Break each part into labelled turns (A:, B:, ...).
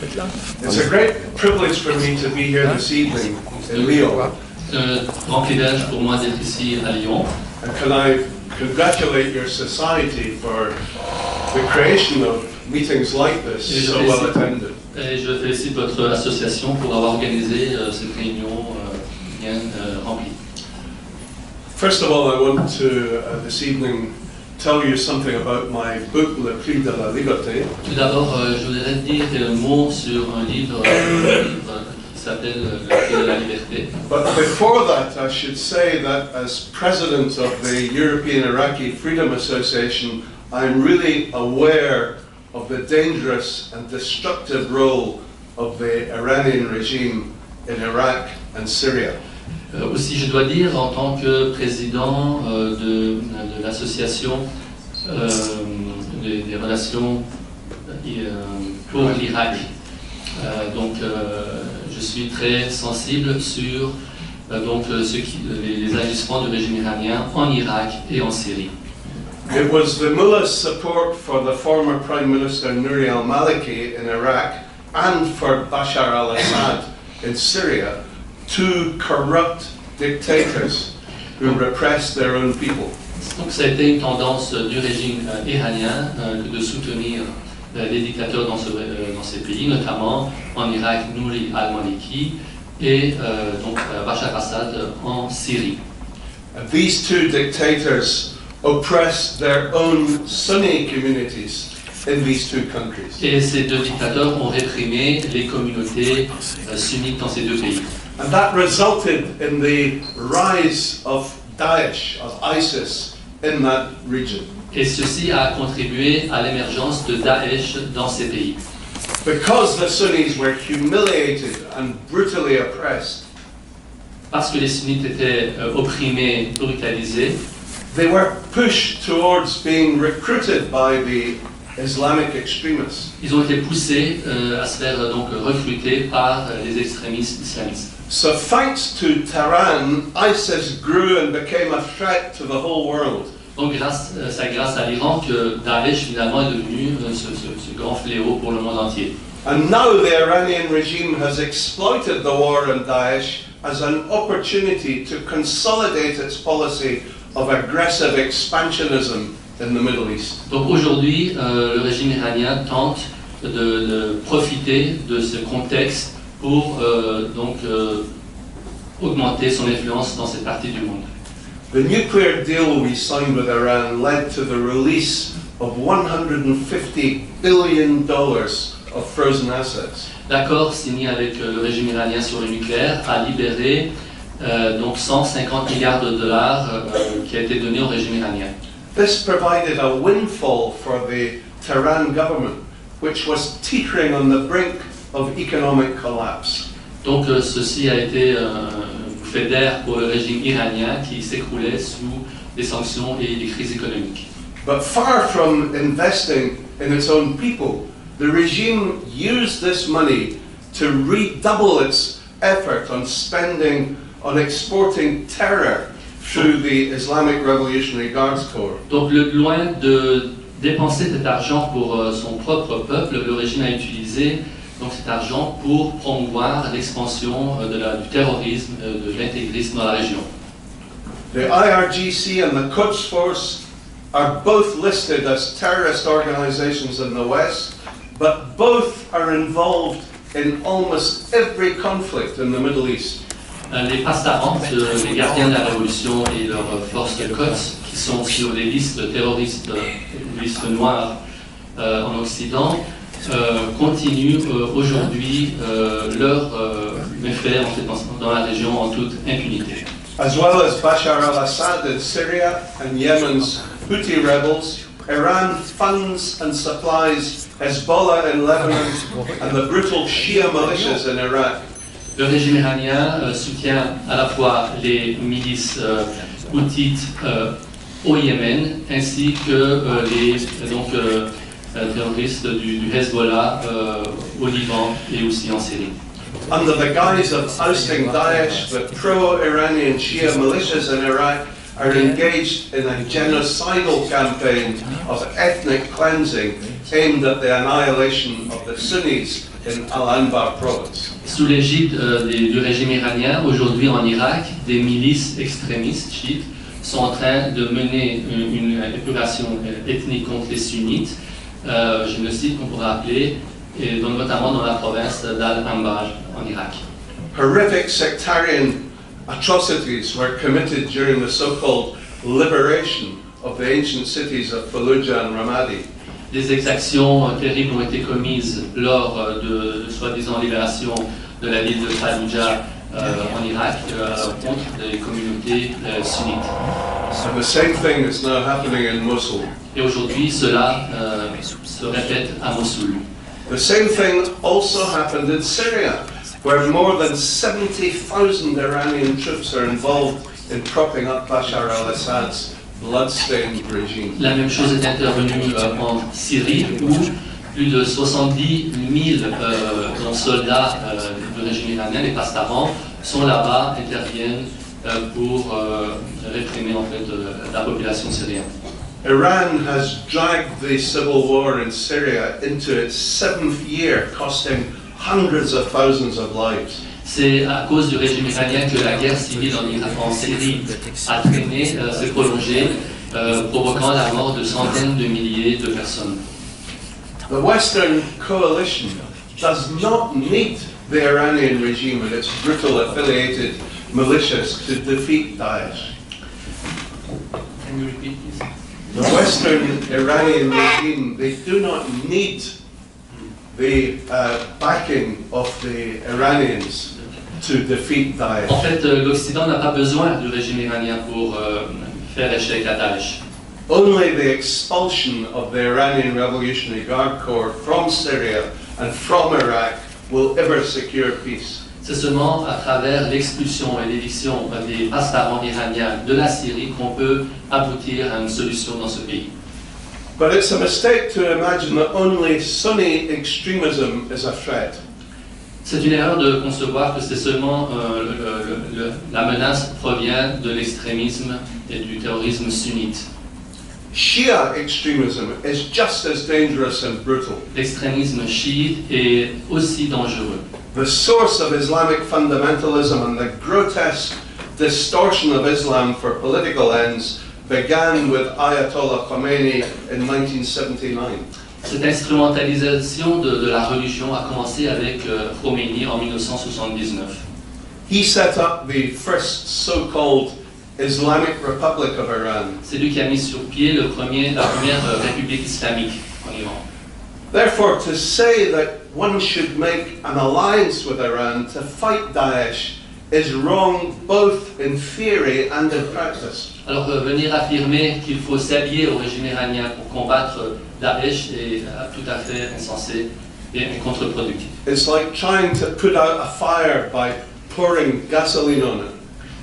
A: It's a great privilege for me to be here this evening in Lyon.
B: C'est un grand privilège pour moi d'être ici à Lyon.
A: And can I congratulate your society for the creation of meetings like this, so well attended.
B: Et je félicite votre association pour avoir organisé cette réunion bien remplie.
A: First of all, I want to this evening tell you something about my book, Le Prix de la Liberté.
B: Tout d'abord, je voudrais dire un mot sur un livre qui s'appelle Le Prix de la Liberté.
A: But before that, I should say that as president of the European Iraqi Freedom Association, I'm really aware of the dangerous and destructive role of the Iranian regime in Iraq and Syria.
B: Aussi, je dois dire, en tant que président de l'association des relations pour l'Irak, je suis très sensible sur les agissements du régime iranien en Irak et en Syrie.
A: It was the mullah's support for the former Prime Minister Nouri al-Maliki in Iraq and for Bashar al-Assad in Syria, two corrupt dictators who repressed their own people.
B: Donc ça a été une tendance du régime iranien de soutenir les dictateurs dans ces pays, notamment en Irak, Nouri al-Maliki et Bashar al-Assad en Syrie.
A: And these two dictators oppressed their own Sunni communities in these two countries.
B: Et ces deux dictateurs ont réprimé les communautés sunnites dans ces deux pays.
A: And that resulted in the rise of Daesh, of ISIS, in that region.
B: Et ceci a contribué à l'émergence de Daesh dans ces pays.
A: Because the Sunnis were humiliated and brutally oppressed,
B: Parce que les sunnites étaient opprimés, brutalisés,
A: they were pushed towards being recruited by the Islamic extremists.
B: ils ont été poussés à se faire recruter par les extrémistes islamistes.
A: So thanks to Tehran, ISIS grew and became a threat to the whole world.
B: Donc c'est grâce à l'Iran que Daesh finalement est devenu ce grand fléau pour le monde entier.
A: And now the Iranian regime has exploited the war on Daesh as an opportunity to consolidate its policy of aggressive expansionism in the Middle East.
B: Donc aujourd'hui, le régime iranien tente de profiter de ce contexte pour augmenter son influence dans cette partie du monde.
A: The nuclear deal we signed with Iran led to the release of $150 billion of frozen assets.
B: L'accord signé avec le régime iranien sur le nucléaire a libéré 150 milliards de dollars qui a été donné au régime iranien.
A: This provided a windfall for the Tehran government, which was teetering on the brink of economic collapse.
B: Donc ceci a été une bouffée d'air pour le régime iranien qui s'écroulait sous les sanctions et les crises économiques.
A: But far from investing in its own people, the regime used this money to redouble its effort on spending on exporting terror through the Islamic Revolutionary Guards Corps.
B: Donc loin de dépenser cet argent pour son propre peuple, le régime a utilisé cet argent pour promouvoir l'expansion du terrorisme, de l'intégrisme dans la région.
A: The IRGC and the Quds Force are both listed as terrorist organizations in the West, but both are involved in almost every conflict in the Middle East.
B: Les Pasdaran, les gardiens de la révolution et leurs forces de Quds, qui sont sur les listes terroristes, les listes noires en Occident, continuent aujourd'hui leurs méfaits dans la région en toute impunité.
A: As well as Bashar al-Assad in Syria and Yemen's Houthi rebels, Iran funds and supplies Hezbollah in Lebanon and the brutal Shia militias in Iraq.
B: Le régime iranien soutient à la fois les milices houthites au Yémen ainsi que les terroristes du Hezbollah au Liban et aussi en Syrie.
A: Under the guise of ousting Daesh, the pro-Iranian Shia militias in Iraq are engaged in a genocidal campaign of ethnic cleansing aimed at the annihilation of the Sunnis in Al-Anbar province.
B: Sous l'égide du régime iranien, aujourd'hui en Irak, des milices extrémistes chiites sont en train de mener une épuration ethnique contre les sunnites, génocide qu'on pourrait appeler, et donc notamment dans la province d'Al-Anbar en Irak.
A: Horrific sectarian atrocities were committed during the so-called liberation of the ancient cities of Fallujah and Ramadi.
B: Des exactions terribles ont été commises lors de soi-disant libération de la ville de Fallujah en Irak contre des communautés sunnites.
A: And the same thing is now happening in Mosul.
B: Et aujourd'hui, cela se répète à Mossoul.
A: The same thing also happened in Syria, where more than 70,000 Iranian troops are involved in propping up Bashar al-Assad's blood-stained regime.
B: La même chose est intervenue en Syrie, où plus de 70 000 soldats du régime iranien, les pastarans, sont là-bas, interviennent pour réprimer en fait la population syrienne.
A: Iran has dragged the civil war in Syria into its 7th year, costing hundreds of thousands of lives.
B: C'est à cause du régime iranien que la guerre civile en Syrie a traîné, s'est prolongée, provoquant la mort de centaines de milliers de personnes.
A: The Western coalition does not need the Iranian regime and its brutal affiliated militias to defeat Daesh.
B: Can you repeat this?
A: The Western Iranian regime, they do not need the backing of the Iranians to defeat Daesh.
B: En fait, l'Occident n'a pas besoin du régime iranien pour faire échec à Daesh.
A: Only the expulsion of the Iranian Revolutionary Guard Corps from Syria and from Iraq will ever secure peace.
B: C'est seulement à travers l'expulsion et l'éviction des pastarans iraniens de la Syrie qu'on peut aboutir à une solution dans ce pays.
A: But it's a mistake to imagine that only Sunni extremism is a threat.
B: C'est une erreur de concevoir que c'est seulement la menace provient de l'extrémisme et du terrorisme sunnite.
A: Shia extremism is just as dangerous and brutal.
B: L'extrémisme chiite est aussi dangereux.
A: The source of Islamic fundamentalism and the grotesque distortion of Islam for political ends began with Ayatollah Khomeini in 1979.
B: Cette instrumentalisation de la religion a commencé avec Khomeini en 1979.
A: He set up the first so-called Islamic Republic of Iran.
B: C'est lui qui a mis sur pied la première république islamique en Iran.
A: Therefore, to say that one should make an alliance with Iran to fight Daesh is wrong both in theory and in practice.
B: Alors venir affirmer qu'il faut s'allier au régime iranien pour combattre Daesh est tout à fait insensé et contre-productif.
A: It's like trying to put out a fire by pouring gasoline on it.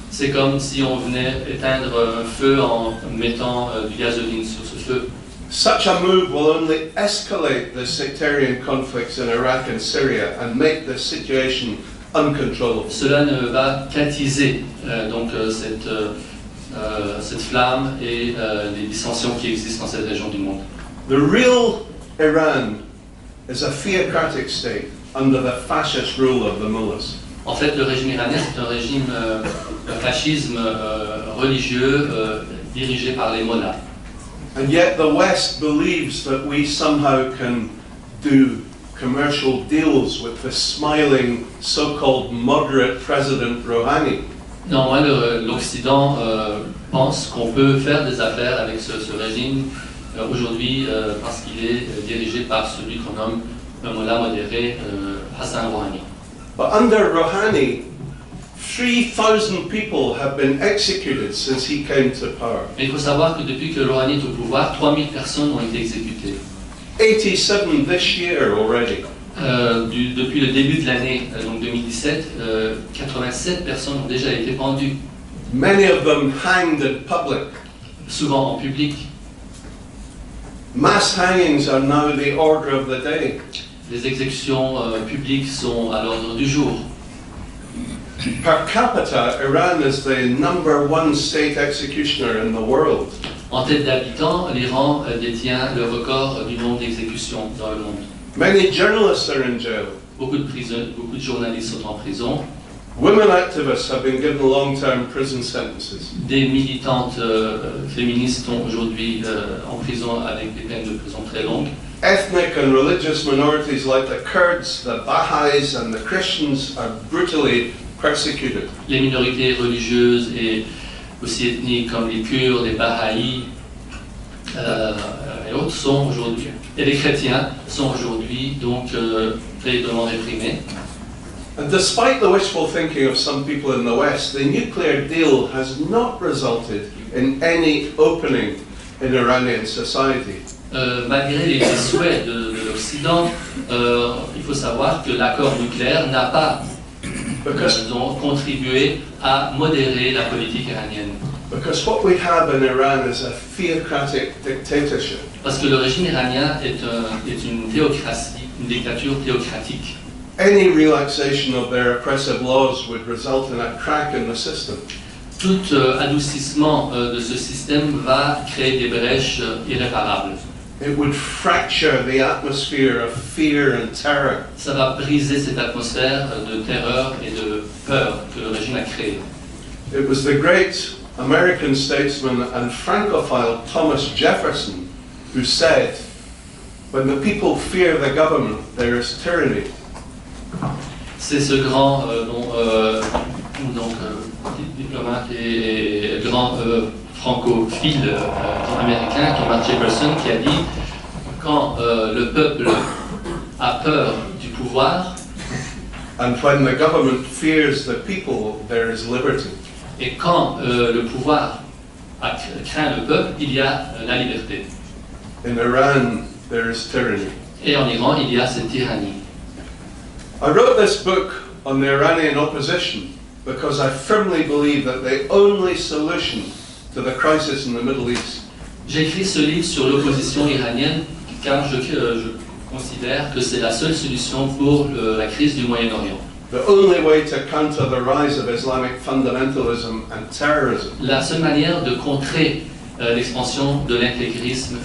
B: C'est comme si on venait éteindre un feu en mettant du gasoline sur ce feu.
A: Such a move will only escalate the sectarian conflicts in Iraq and Syria and make the situation uncontrollable.
B: Cela ne va qu'attiser cette flamme et les dissensions qui existent dans cette région du monde.
A: The real Iran is a theocratic state under the fascist rule of the mullahs.
B: En fait, le régime iranien, c'est un régime de fascisme religieux dirigé par les mollahs.
A: And yet the West believes that we somehow can do commercial deals with the smiling so-called moderate President Rouhani.
B: Néanmoins, l'Occident pense qu'on peut faire des affaires avec ce régime aujourd'hui parce qu'il est dirigé par celui qu'on nomme un mollah modéré, Hassan Rouhani.
A: But under Rouhani, 3,000 people have been executed since he came to power.
B: Mais il faut savoir que depuis que Rouhani est au pouvoir, 3000 personnes ont été exécutées.
A: 87 this year already.
B: Depuis le début de l'année, donc 2017, 87 personnes ont déjà été pendues.
A: Many of them hanged in public.
B: Souvent en public.
A: Mass hangings are now the order of the day.
B: Les exécutions publiques sont à l'ordre du jour.
A: Per capita, Iran is the #1 state executioner in the world.
B: En tête d'habitants, l'Iran détient le record du nombre d'exécutions dans le monde.
A: Many journalists are in jail.
B: Beaucoup de journalistes sont en prison.
A: Women activists have been given long-term prison sentences.
B: Des militantes féministes sont aujourd'hui en prison avec des peines de prison très longues.
A: Ethnic and religious minorities like the Kurds, the Baha'is and the Christians are brutally persecuted.
B: Les minorités religieuses et aussi ethniques comme les Kurdes, les Baha'is et autres sont aujourd'hui, et les chrétiens sont aujourd'hui donc terriblement réprimés.
A: And despite the wishful thinking of some people in the West, the nuclear deal has not resulted in any opening in Iranian society.
B: Malgré les souhaits de l'Occident, il faut savoir que l'accord nucléaire n'a pas donc, contribué à modérer la politique iranienne.
A: Because what we have in Iran is a theocratic dictatorship.
B: Parce que le régime iranien est une théocratie, une dictature théocratique.
A: Any relaxation of their oppressive laws would result in a crack in the system.
B: Tout adoucissement de ce système va créer des brèches irréparables.
A: It would fracture the atmosphere of fear and terror.
B: Ça va briser cette atmosphère de terreur et de peur que le régime a créée.
A: It was the great American statesman and Francophile Thomas Jefferson who said, "When the people fear the government, there is tyranny."
B: C'est ce grand diplomate et grand francophile américain, Thomas Jefferson, qui a dit quand le peuple a peur du pouvoir,
A: and when the government fears the people, there is liberty.
B: Et quand le pouvoir craint le peuple, il y a la liberté.
A: In Iran, there is tyranny.
B: Et en Iran, il y a cette tyrannie.
A: I wrote this book on the Iranian opposition because I firmly believe that the only solution to the crisis in the Middle East
B: J'ai écrit ce livre sur l'opposition iranienne car je considère que c'est la seule solution pour la crise du Moyen-Orient.
A: the only way to counter the rise of Islamic fundamentalism and terrorism
B: La seule manière de contrer l'expansion de l'intégrisme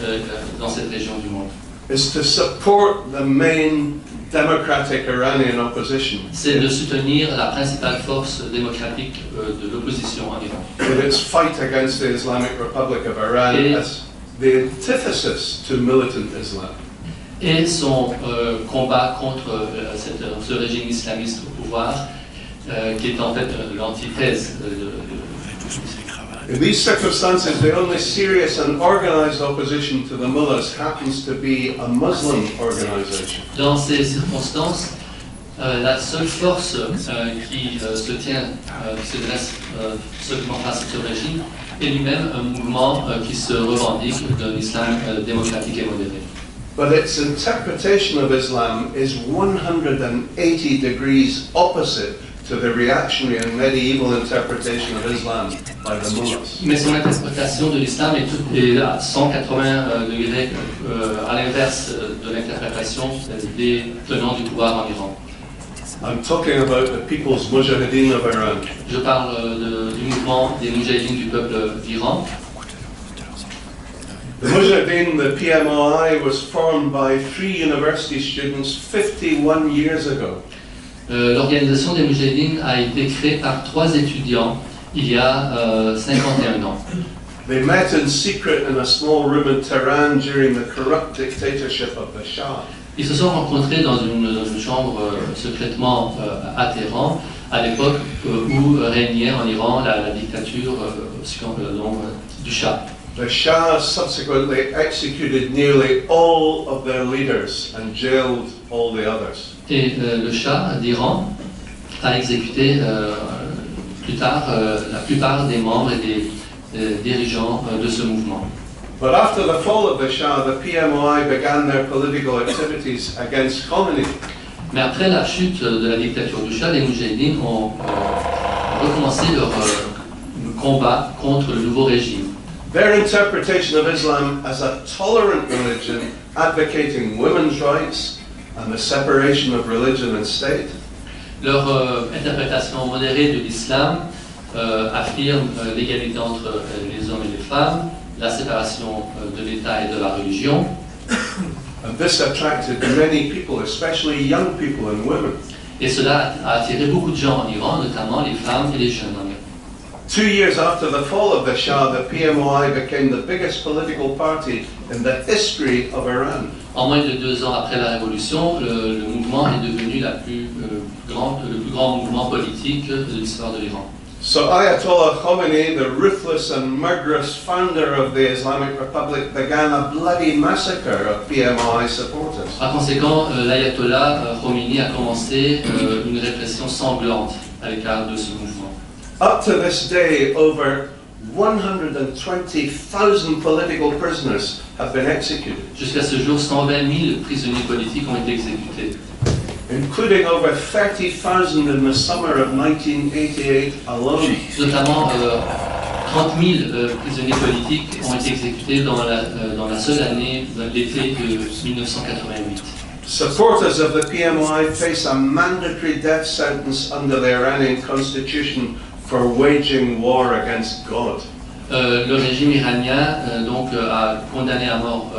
B: dans cette région du monde,
A: is to support the main democratic Iranian opposition
B: c'est de soutenir la principale force démocratique de l'opposition en Iran.
A: in its fight against the Islamic Republic of Iran as the antithesis to militant Islam.
B: Et son combat contre ce régime islamiste au pouvoir, qui est en fait l'antithèse de
A: In these circumstances, the only serious and organized opposition to the mullahs happens to be a Muslim organization.
B: Dans ces circonstances, la seule force qui se tient, qui se dresse seulement face à ce régime, est lui-même un mouvement qui se revendique d'un islam démocratique et modéré.
A: But its interpretation of Islam is 180 degrees opposite to the reactionary and medieval interpretation of Islam by the mullahs.
B: Mais son interprétation de l'islam est à 180 degrés à l'inverse de l'interprétation des tenants du pouvoir en Iran.
A: I'm talking about the People's Mujahideen of Iran.
B: Je parle du mouvement des Moudjahidines du peuple d'Iran.
A: The Mujahideen, the PMOI, was formed by 3 university students 51 years ago.
B: L'organisation des Moudjahidines a été créée par 3 étudiants il y a 51 ans.
A: They met in secret in a small room in Tehran during the corrupt dictatorship of the Shah.
B: Ils se sont rencontrés dans une chambre secrètement à Téhéran, à l'époque où régnait en Iran la dictature du Shah.
A: The Shah subsequently executed nearly all of their leaders and jailed all the others.
B: Et le Shah d'Iran a exécuté plus tard la plupart des membres et des dirigeants de ce mouvement.
A: But after the fall of the Shah, the PMOI began their political activities against Khomeini.
B: Mais après la chute de la dictature du Shah, les Moudjahidines ont recommencé leur combat contre le nouveau régime.
A: Their interpretation of Islam as a tolerant religion advocating women's rights and the separation of religion and state.
B: Leur interprétation modérée de l'islam affirme l'égalité entre les hommes et les femmes, la séparation de l'État et de la religion.
A: And this attracted many people, especially young people and women.
B: Et cela a attiré beaucoup de gens en Iran, notamment les femmes et les jeunes en Iran.
A: 2 years after the fall of the Shah, the PMOI became the biggest political party in the history of Iran.
B: En moins de 2 ans après la Révolution, le mouvement est devenu le plus grand mouvement politique de l'histoire de l'Iran.
A: So Ayatollah Khomeini, the ruthless and murderous founder of the Islamic Republic, began a bloody massacre of PMOI supporters.
B: Par conséquent, l'ayatollah Khomeini a commencé une répression sanglante à l'écart de ce mouvement.
A: Up to this day, over 120,000 political prisoners have been executed,
B: Jusqu'à ce jour, 120 000 prisonniers politiques ont été exécutés,
A: including over 30,000 in the summer of 1988 alone.
B: notamment 30 000 prisonniers politiques ont été exécutés dans la seule année, l'été de 1988.
A: Supporters of the PMOI face a mandatory death sentence under the Iranian constitution for waging war against God.
B: Le régime iranien donc a condamné à mort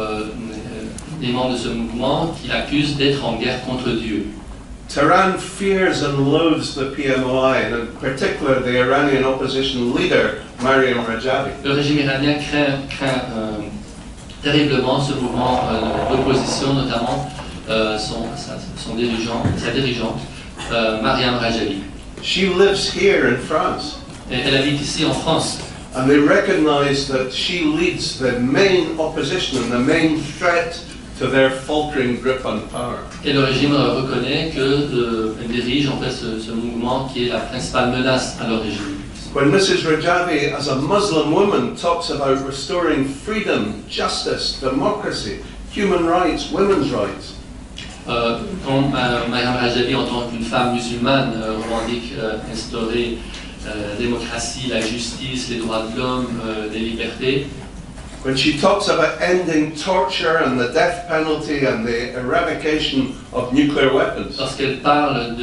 B: les membres de ce mouvement qui accusent d'être en guerre contre Dieu.
A: Tehran fears and loathes the PMOI, and in particular the Iranian opposition leader, Maryam Rajavi.
B: Le régime iranien craint terriblement ce mouvement d'opposition, notamment sa dirigeante, Maryam Rajavi.
A: She lives here in France,
B: Et elle habite ici en France.
A: and they recognize that she leads the main opposition and the main threat to their faltering grip on power.
B: Et le régime reconnaît qu'elle dirige en fait ce mouvement qui est la principale menace à leur régime.
A: When Mrs. Rajavi, as a Muslim woman, talks about restoring freedom, justice, democracy, human rights, women's rights,
B: Quand Maryam Rajavi, en tant qu'une femme musulmane, revendique instaurer la démocratie, la justice, les droits de l'homme, les libertés,
A: when she talks about ending torture and the death penalty and the eradication of nuclear weapons,
B: lorsqu'elle parle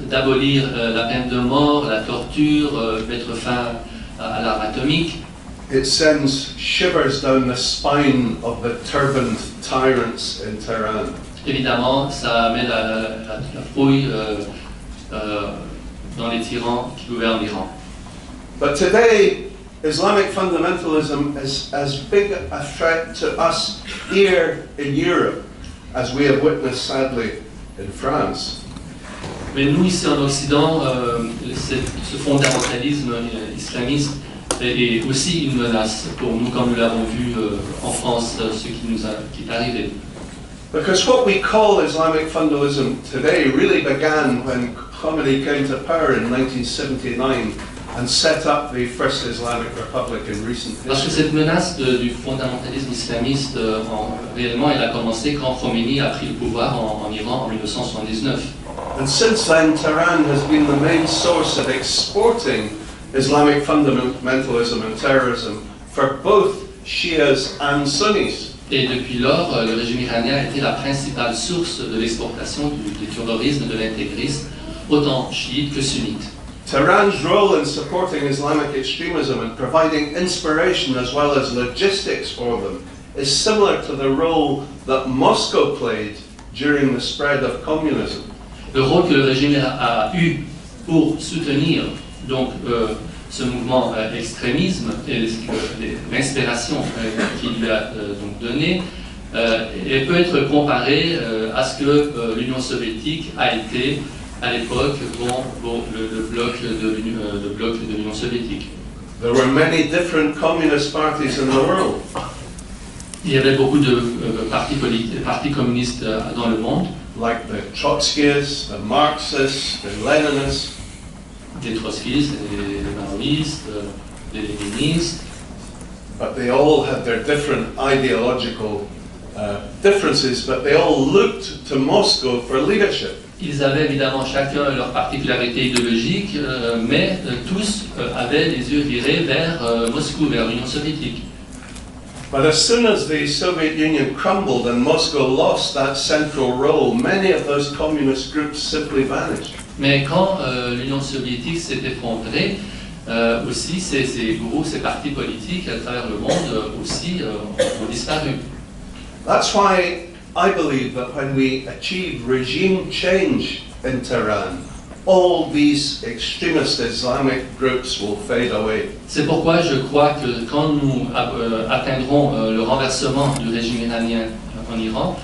B: d'abolir la peine de mort, la torture, mettre fin à l'arme atomique,
A: it sends shivers down the spine of the turbaned tyrants in Tehran.
B: évidemment, ça met la fouille dans les tyrans qui gouvernent l'Iran.
A: But today, Islamic fundamentalism is as big a threat to us here in Europe as we have witnessed sadly in France.
B: Mais nous, ici en Occident, ce fondamentalisme islamiste est aussi une menace pour nous, comme nous l'avons vu en France, ce qui est arrivé.
A: Because what we call Islamic fundamentalism today really began when Khomeini came to power in 1979 and set up the first Islamic Republic in recent
B: Parce que
A: history.
B: cette menace du fondamentalisme islamiste, réellement, elle a commencé quand Khomeini a pris le pouvoir en Iran en 1979.
A: And since then, Tehran has been the main source of exporting Islamic fundamentalism and terrorism for both Shias and Sunnis.
B: Et depuis lors, le régime iranien a été la principale source de l'exportation du terrorisme, de l'intégrisme, autant chiite que sunnite.
A: Tehran's role in supporting Islamic extremism and providing inspiration as well as logistics for them is similar to the role that Moscow played during the spread of communism.
B: Le rôle que le régime a eu pour soutenir donc ce mouvement extrémisme et l'inspiration qu'il lui a donc donné et peut être comparé à ce que l'Union soviétique a été à l'époque pour le bloc de l'Union soviétique.
A: There were many different communist parties in the world.
B: Il y avait beaucoup de partis communistes dans le monde,
A: Like the Trotskyists, the Marxists, the Leninists.
B: des trotskistes, des maoïstes, des léninistes,
A: But they all had their different ideological differences, but they all looked to Moscow for leadership.
B: Ils avaient évidemment chacun leur particularité idéologique, mais tous avaient les yeux virés vers Moscou, vers l'Union soviétique.
A: But as soon as the Soviet Union crumbled and Moscow lost that central role, many of those communist groups simply vanished.
B: Mais quand l'Union soviétique s'est effondrée, aussi ces groupes, ces partis politiques à travers le monde aussi ont disparu.
A: That's why I believe that when we achieve regime change in Tehran, all these extremist Islamic groups will fade away.
B: C'est pourquoi je crois que quand nous atteindrons le renversement du régime iranien en Iran,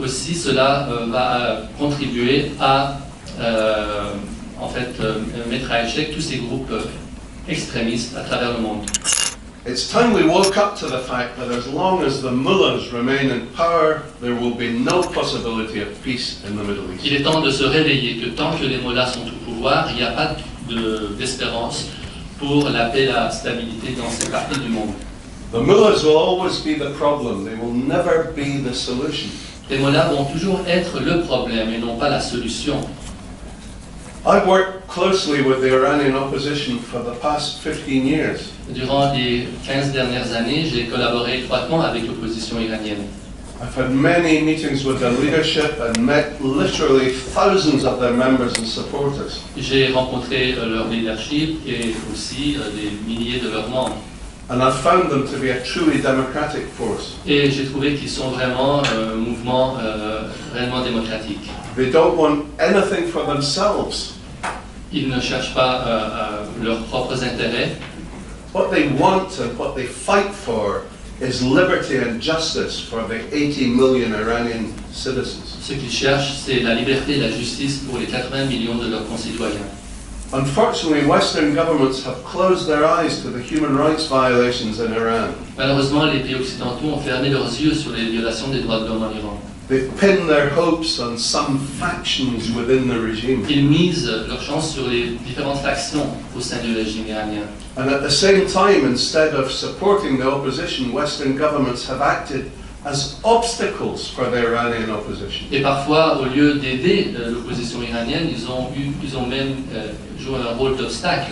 B: aussi cela va contribuer à en fait, mettre à échec tous ces groupes extrémistes à travers le monde.
A: It's time we woke up to the fact that as long as the mullahs remain in power, there will be no possibility of peace in the Middle East.
B: Il est temps de se réveiller que tant que les mollahs sont au pouvoir, il n'y a pas d'espérance pour la paix et la stabilité dans cette partie du monde.
A: The mullahs will always be the problem, they will never be the solution.
B: Les mollahs vont toujours être le problème et non pas la solution.
A: I've worked closely with the Iranian opposition for the past 15 years.
B: Durant les 15 dernières années, j'ai collaboré étroitement avec l'opposition iranienne.
A: I've had many meetings with their leadership and met literally thousands of their members and supporters.
B: J'ai rencontré leur leadership et aussi des milliers de leurs membres.
A: And I've found them to be a truly democratic force.
B: Et j'ai trouvé qu'ils sont vraiment un mouvement réellement démocratique.
A: They don't want anything for themselves.
B: Ils ne cherchent pas leurs propres intérêts.
A: What they want and what they fight for is liberty and justice for the 80 million Iranian citizens.
B: Ce qu'ils cherchent, c'est la liberté et la justice pour les 80 millions de leurs concitoyens.
A: Unfortunately, Western governments have closed their eyes to the human rights violations in Iran.
B: Malheureusement, les pays occidentaux ont fermé leurs yeux sur les violations des droits de l'homme en Iran.
A: They've pinned their hopes on some factions within the regime.
B: Ils misent leurs chances sur les différentes factions au sein du régime iranien.
A: And at the same time, instead of supporting the opposition, Western governments have acted as obstacles for the Iranian opposition.
B: Et parfois, au lieu d'aider l'opposition iranienne, ils ont même joué un rôle d'obstacle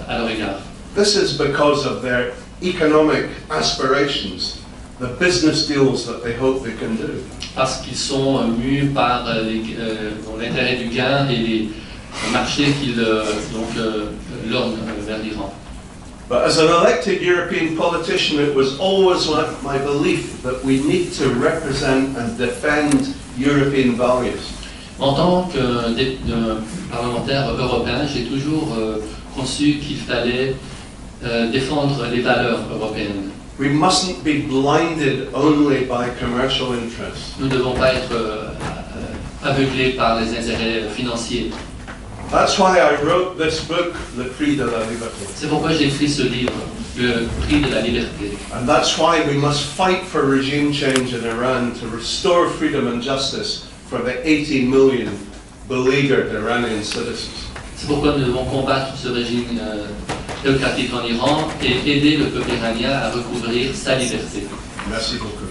B: à leur égard.
A: This is because of their economic aspirations, the business deals that they hope they can do.
B: Parce qu'ils sont mus par l'intérêt du gain et les marchés qu'ils lorgnent vers l'Iran.
A: But as an elected European politician, it was always my belief that we need to represent and defend European values.
B: En tant que parlementaire européen, j'ai toujours conçu qu'il fallait défendre les valeurs européennes.
A: We mustn't be blinded only by commercial interests.
B: Nous ne devons pas être aveuglés par les intérêts financiers.
A: That's why I wrote this book, Le Prix de la Liberté.
B: C'est pourquoi j'ai écrit ce livre, Le Prix de la Liberté.
A: And that's why we must fight for regime change in Iran to restore freedom and justice for the 80 million beleaguered Iranian citizens.
B: C'est pourquoi nous devons combattre ce régime théocratique en Iran et aider le peuple iranien à recouvrir sa liberté.
A: Merci beaucoup.